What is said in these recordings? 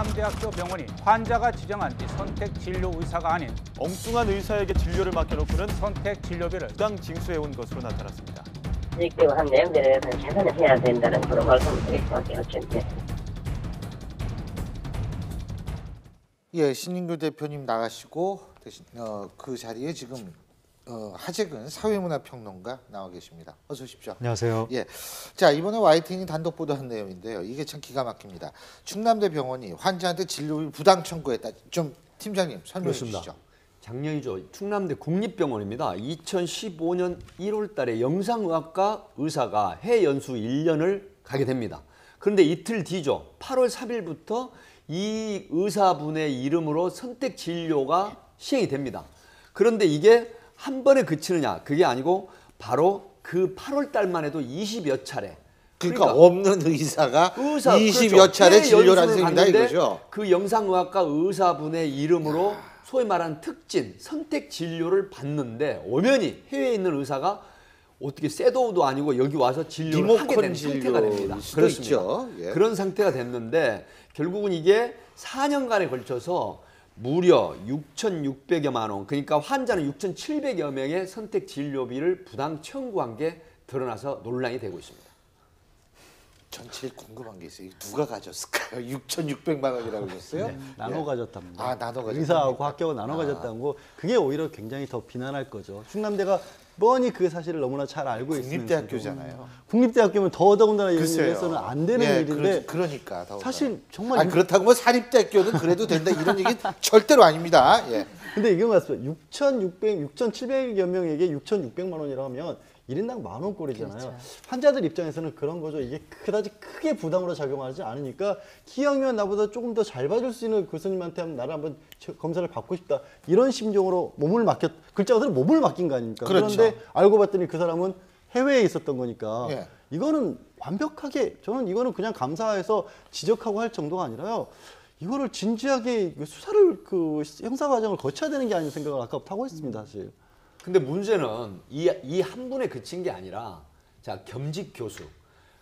충남대학교 병원이 환자가 지정한 뒤 선택 진료 의사가 아닌 엉뚱한 의사에게 진료를 맡겨놓고는 선택 진료비를 부당 징수해온 것으로 나타났습니다. 지적한 내용들에 대해서는 개선을 해야 된다는 그런 말씀을 드릴 수밖에 없죠. 예, 신인규 대표님 나가시고 대신 그 자리에 지금 하재근 사회문화평론가 나와 계십니다. 어서 오십시오. 안녕하세요. 예, 자 이번에 YTN이 단독 보도한 내용인데요. 이게 참 기가 막힙니다. 충남대 병원이 환자한테 진료비 부당 청구했다. 좀 팀장님 설명해 그렇습니다. 주시죠. 작년이죠. 충남대 국립병원입니다. 2015년 1월 달에 영상의학과 의사가 해외 연수 1년을 가게 됩니다. 그런데 이틀 뒤죠. 8월 3일부터 이 의사분의 이름으로 선택 진료가 시행이 됩니다. 그런데 이게 한 번에 그치느냐? 그게 아니고 바로 그 8월 달만 해도 20여 차례. 그러니까 없는 의사가 20여 그렇죠. 차례 진료를 한 셈이다 이거죠. 그 영상의학과 의사분의 이름으로 소위 말하는 특진, 선택 진료를 받는데 엄연히 해외에 있는 의사가 어떻게 셋도우도 아니고 여기 와서 진료를 하게 된 상태가 됩니다. 그렇습니다. 예. 그런 상태가 됐는데 결국은 이게 4년간에 걸쳐서 무려 6,600여만 원, 그러니까 환자는 6,700여 명의 선택 진료비를 부당 청구한 게 드러나서 논란이 되고 있습니다. 전 제일 궁금한 게 있어요. 누가 가졌을까요? 6,600만 원이라고 그랬어요? 네, 나눠 가졌답니다. 아, 나눠 가졌다. 의사하고 학교가 나눠 가졌다는 거 그게 오히려 굉장히 더 비난할 거죠. 충남대가 뻔히 그 사실을 너무나 잘 알고 있으면서도 국립대학교잖아요. 국립대학교면 더더군다나 이런 글쎄요. 일에서는 안 되는 예, 일인데 그러니까 더군다나. 사실 정말 아니, 그렇다고 뭐 사립대학교는 그래도 된다 이런 얘기 절대로 아닙니다. 예. 근데 이게 맞습니다. 6,700여 명에게 6,600만 원이라고 하면 1인당 10,000원꼴이잖아요. 그렇죠. 환자들 입장에서는 그런 거죠. 이게 그다지 크게 부담으로 작용하지 않으니까 기왕이면 나보다 조금 더 잘 봐줄 수 있는 교수님한테 나를 한번 검사를 받고 싶다. 이런 심정으로 몸을 글자 그대로 몸을 맡긴 거 아닙니까? 그렇죠. 그런데 알고 봤더니 그 사람은 해외에 있었던 거니까 예. 이거는 완벽하게 저는 이거는 그냥 감사해서 지적하고 할 정도가 아니라요. 이거를 진지하게 수사를 형사 과정을 거쳐야 되는 게 아닌 생각을 아까부터 하고 있습니다, 사실. 근데 문제는 이 한 분에 그친 게 아니라 자 겸직 교수,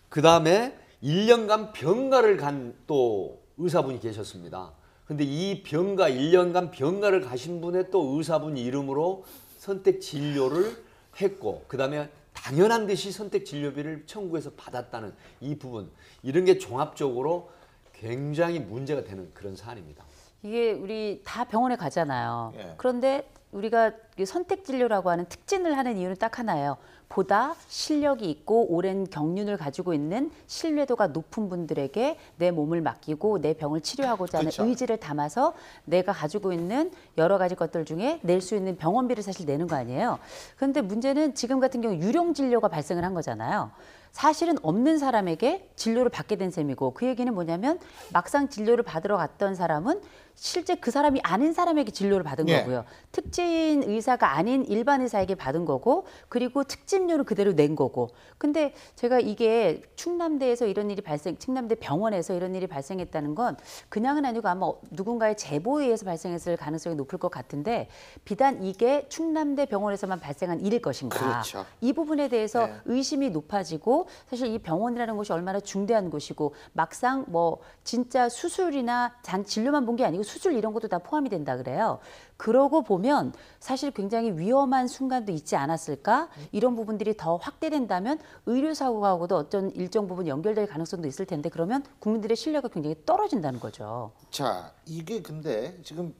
그 다음에 1년간 병가를 간 또 의사분이 계셨습니다. 근데 이 1년간 병가를 가신 분의 또 의사분 이름으로 선택 진료를 했고, 그 다음에 당연한 듯이 선택 진료비를 청구해서 받았다는 이 부분, 이런 게 종합적으로 굉장히 문제가 되는 그런 사안입니다. 이게 우리 다 병원에 가잖아요. 예. 그런데 우리가 선택 진료라고 하는 특진을 하는 이유는 딱 하나예요. 보다 실력이 있고 오랜 경륜을 가지고 있는 신뢰도가 높은 분들에게 내 몸을 맡기고 내 병을 치료하고자 하는 그렇죠. 의지를 담아서 내가 가지고 있는 여러 가지 것들 중에 낼 수 있는 병원비를 사실 내는 거 아니에요. 그런데 문제는 지금 같은 경우 유령 진료가 발생을 한 거잖아요. 사실은 없는 사람에게 진료를 받게 된 셈이고, 그 얘기는 뭐냐면 막상 진료를 받으러 갔던 사람은 실제 그 사람이 아는 사람에게 진료를 받은 예. 거고요. 특진 의사가 아닌 일반 의사에게 받은 거고, 그리고 특진료를 그대로 낸 거고. 근데 제가 이게 충남대에서 이런 일이 충남대 병원에서 이런 일이 발생했다는 건 그냥은 아니고 아마 누군가의 제보에 의해서 발생했을 가능성이 높을 것 같은데, 비단 이게 충남대 병원에서만 발생한 일일 것인가. 그렇죠. 이 부분에 대해서 네. 의심이 높아지고, 사실 이 병원이라는 곳이 얼마나 중대한 곳이고, 막상 뭐 진짜 수술이나 진료만 본 게 아니고 수술 이런 것도 다 포함이 된다 그래요. 그러고 보면 사실 굉장히 위험한 순간도 있지 않았을까? 이런 부분들이 더 확대된다면 의료사고하고도 어떤 일정 부분 연결될 가능성도 있을 텐데, 그러면 국민들의 신뢰가 굉장히 떨어진다는 거죠. 자, 이게 근데 지금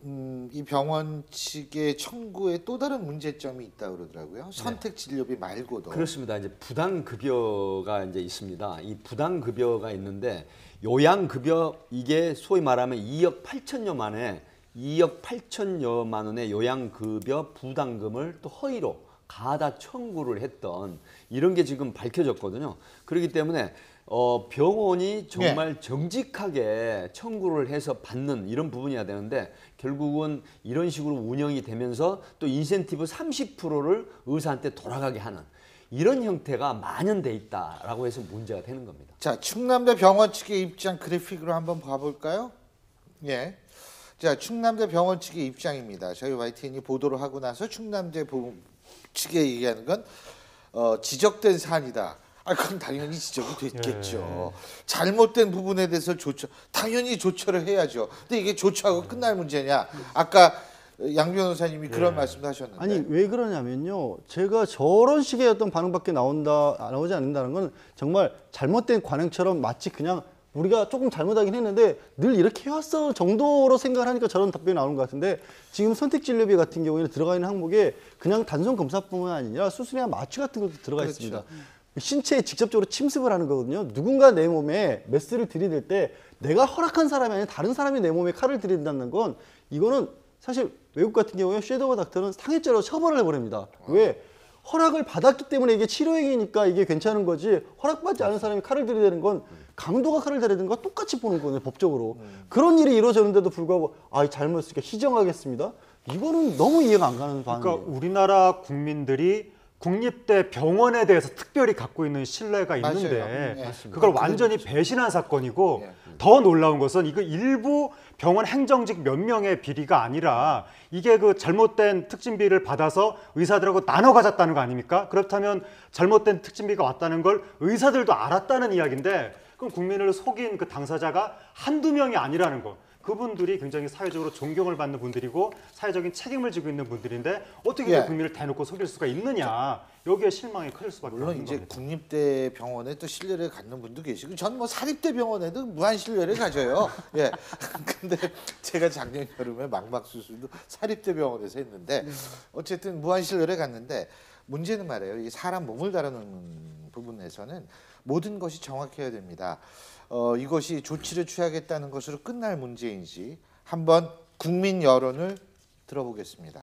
이 병원 측의 청구에 또 다른 문제점이 있다고 그러더라고요. 선택 진료비 말고도. 그렇습니다. 이제 부당급여가 이제 있습니다. 이 부당급여가 있는데, 요양급여, 이게 소위 말하면 2억 8천여만 원의 요양급여 부담금을 또 허위로 가하다 청구를 했던 이런 게 지금 밝혀졌거든요. 그렇기 때문에 병원이 정말 정직하게 청구를 해서 받는 이런 부분이어야 되는데, 결국은 이런 식으로 운영이 되면서 또 인센티브 30%를 의사한테 돌아가게 하는 이런 형태가 만연돼 있다라고 해서 문제가 되는 겁니다. 자, 충남대 병원 측의 입장 그래픽으로 한번 봐볼까요? 예. 자, 충남대 병원 측의 입장입니다. 저희 YTN이 보도를 하고 나서 충남대 측에 얘기하는 건 지적된 사안이다. 아, 그럼 당연히 지적이 됐겠죠. 잘못된 부분에 대해서 당연히 조처를 해야죠. 근데 이게 조처하고 끝날 문제냐? 아까 양 변호사님이 그런 말씀도 하셨는데. 아니 왜 그러냐면요. 제가 저런 식의 어떤 반응밖에 나오지 않는다는 건 정말 잘못된 관행처럼 마치 그냥 우리가 조금 잘못하긴 했는데 늘 이렇게 해왔어 정도로 생각을 하니까 저런 답변이 나오는 것 같은데 지금 선택진료비 같은 경우에는 들어가 있는 항목에 그냥 단순 검사뿐만 아니라 수술이나 마취 같은 것도 들어가 그렇죠. 있습니다. 신체에 직접적으로 침습을 하는 거거든요. 누군가 내 몸에 메스를 들이댈 때 내가 허락한 사람이 아니라 다른 사람이 내 몸에 칼을 들이댄다는 건 이거는 사실 외국 같은 경우에 섀도우 닥터는 상해죄로 처벌을 해버립니다. 왜? 허락을 받았기 때문에 이게 치료행위니까 이게 괜찮은 거지 허락받지 않은 사람이 칼을 들이대는 건 강도가 칼을 들이대는 거와 똑같이 보는 거예요. 법적으로. 그런 일이 이루어졌는데도 불구하고 잘못했으니까 희정하겠습니다. 이거는 너무 이해가 안 가는 반응이에요. 그러니까 우리나라 국민들이 국립대 병원에 대해서 특별히 갖고 있는 신뢰가 있는데 맞아요. 그걸 완전히 배신한 사건이고 예. 더 놀라운 것은 이거 일부 병원 행정직 몇 명의 비리가 아니라 이게 그 잘못된 특진비를 받아서 의사들하고 나눠 가졌다는 거 아닙니까? 그렇다면 잘못된 특진비가 왔다는 걸 의사들도 알았다는 이야기인데 그럼 국민을 속인 그 당사자가 한두 명이 아니라는 거. 그분들이 굉장히 사회적으로 존경을 받는 분들이고 사회적인 책임을 지고 있는 분들인데 어떻게 그 국민을 대놓고 속일 수가 있냐. 여기에 실망이 클 수밖에 물론 없는 이제 겁니다. 국립대 병원에 또 신뢰를 갖는 분도 계시고 전 뭐 사립대 병원에도 무한 신뢰를 가져요. 예. 근데 제가 작년 여름에 망막 수술도 사립대 병원에서 했는데 어쨌든 무한 신뢰를 갖는데 문제는 말이에요. 이 사람 몸을 다루는 부분에서는 모든 것이 정확해야 됩니다. 이것이 조치를 취하겠다는 것으로 끝날 문제인지 한번 국민 여론을 들어보겠습니다.